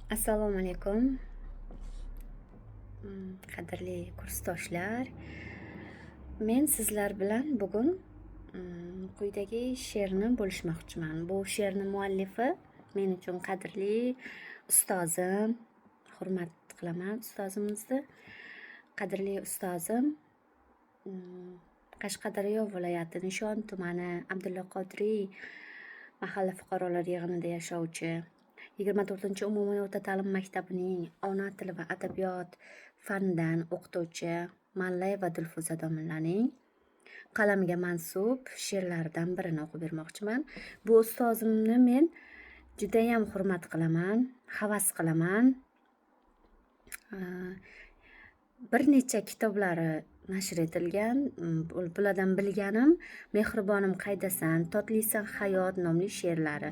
Assalomu alaykum. Qadrli kursdoshlar. Men sizlar bilan bugun quyidagi she'rni bo'lishmoqchiman. Bu she'rni muallifi men uchun qadrli ustozim. Hurmat qilaman ustozimizni. Qadrli ustozim Qashqadaryo viloyati Nishon tumani Abdulla Qodiriy mahalla fuqarolar yig'inida yashovchi 24-umumiy o'rta ta'lim maktabining ona tili va adabiyot fanidan o'qituvchi Mallayeva Dilfuza domlaning qalamiga mansub she'rlaridan birini o'qib bermoqchiman. Bu ustozimni men judayam hurmat qilaman, havas qilaman. Bir necha kitoblari nashr etilgan. Bulardan bilganim Mehribonim qaydasan, Totlisan hayot nomli she'rlari.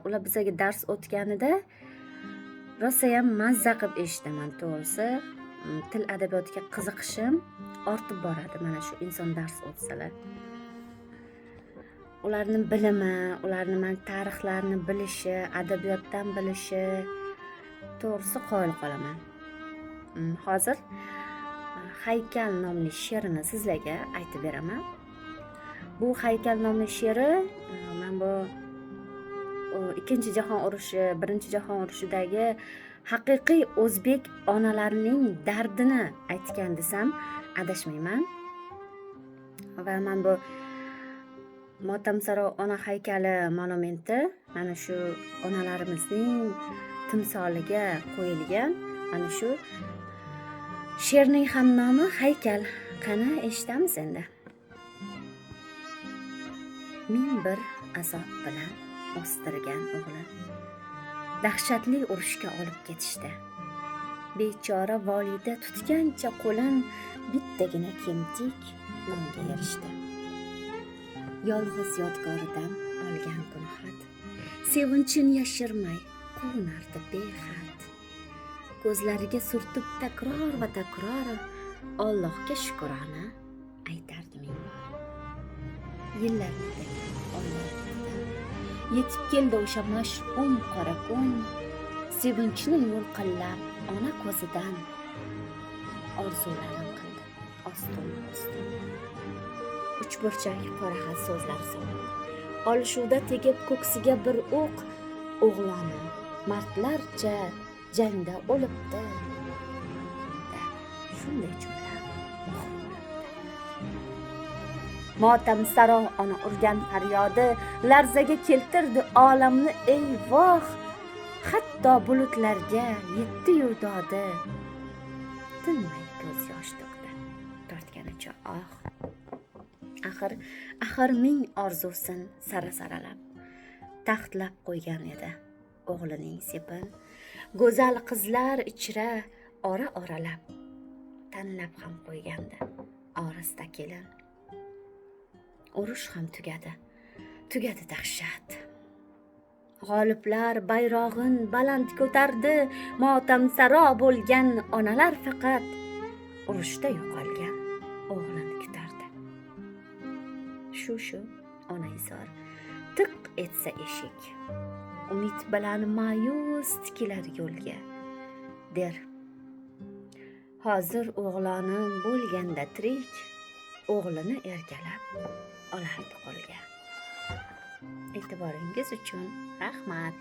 Ular bizga dars o'tganida rosa ham mazza qilib eshitaman. To'g'risi, til adabiyotiga qiziqishim ortib boradi mana shu inson dars o'tsalar. Ularning bilimi, ularning tarixlarini bilishi, adabiyotdan bilishi, to'g'risi qoyil qolaman. Hozir Haykal nomli she'rini sizlarga aytib beraman. Bu Haykal nomli she'ri men bu Ikkinchi jahon urushi, Birinchi jahon urushidagi haqiqiy o'zbek onalarining dardini aytgan desam adashmayman. Va men bu Motamsaro ona haykali monumenti mana shu onalarimizning timsoliga qo'yilgan. Mana shu she'rning ham nomi Haykal. Qani eshitamiz endi. Ming bir azob bilan o'stirgan o'g'li dahshatli urushga olib ketishdi. Bechora volida tutgancha qo'lin bittagina kemtik nonga erishdi. Yolg'iz yodgoridan olgan kunxat sevinchin yashirmay quvnardi behad. Ko'zlariga surtib takror va takror Allohga shukrona aytardi ming bor. Yillar o'tdi, oylar o'tdi. Yetib keldi o'sha mash'um qora kun, sevinchni yo'lqillab ona ko'zidan orzularim qildi ostin-ostin. Uchburchak qora so'zlar solib, olishuvda tegib ko'ksiga bir o'q, o'g'loni mardlarcha jangda o'libdi. Shunday jumla Motamsaro ona urgan faryodi larzaga keltirdi olamni ey voh. Hatto bulutlarga yetdi-yu dodi. Tinmay ko'z yosh to'kdi, tortganicha Axir ming orzusin sara-saralab taxtlab qo'ygan edi o'g'lining sepin. Go'zal qizlar ichra ora-oralab tanlab ham qo'ygandi orasida kelin. Urush ham tugadi dahshat. G'oliblar bayrog'in baland ko'tardi, motamsaro bo'lgan onalar faqat urushda yo'qolgan o'g'lini kutardi. Shu onaizor tiq etsa eshik, umid bilan ma'yus tikilar yo'lga der. Hozir o'g'lonim bo'lganda tirik, o'g'lini erkalab olardi qo'lga. E'tiboringiz uchun rahmat.